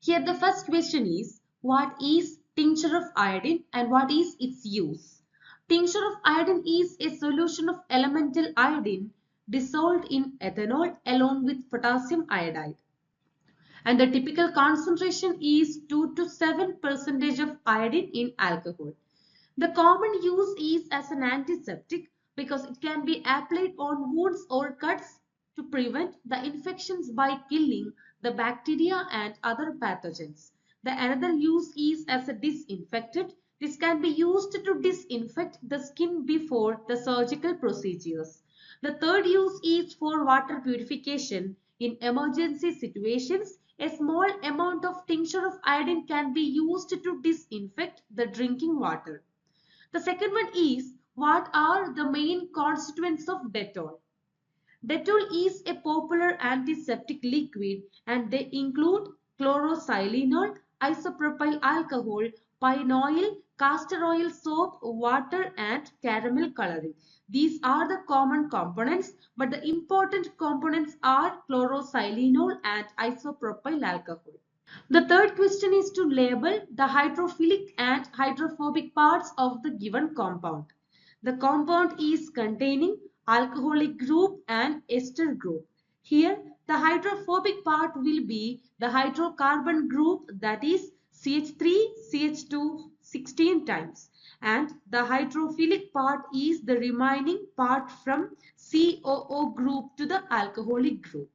Here the first question is, what is tincture of iodine and what is its use? Tincture of iodine is a solution of elemental iodine dissolved in ethanol along with potassium iodide. And the typical concentration is 2 to 7% of iodine in alcohol. The common use is as an antiseptic because it can be applied on wounds or cuts to prevent the infections by killing the bacteria and other pathogens. The another use is as a disinfectant. This can be used to disinfect the skin before the surgical procedures. The third use is for water purification. In emergency situations, a small amount of tincture of iodine can be used to disinfect the drinking water. The second one is, what are the main constituents of Dettol? Dettol is a popular antiseptic liquid and they include chlorosilinol, isopropyl alcohol, pine oil, castor oil soap, water and caramel coloring. These are the common components, but the important components are chlorosilinol and isopropyl alcohol. The third question is to label the hydrophilic and hydrophobic parts of the given compound. The compound is containing alcoholic group and ester group. Here, the hydrophobic part will be the hydrocarbon group, that is CH3CH2 16 times, and the hydrophilic part is the remaining part from COO group to the alcoholic group.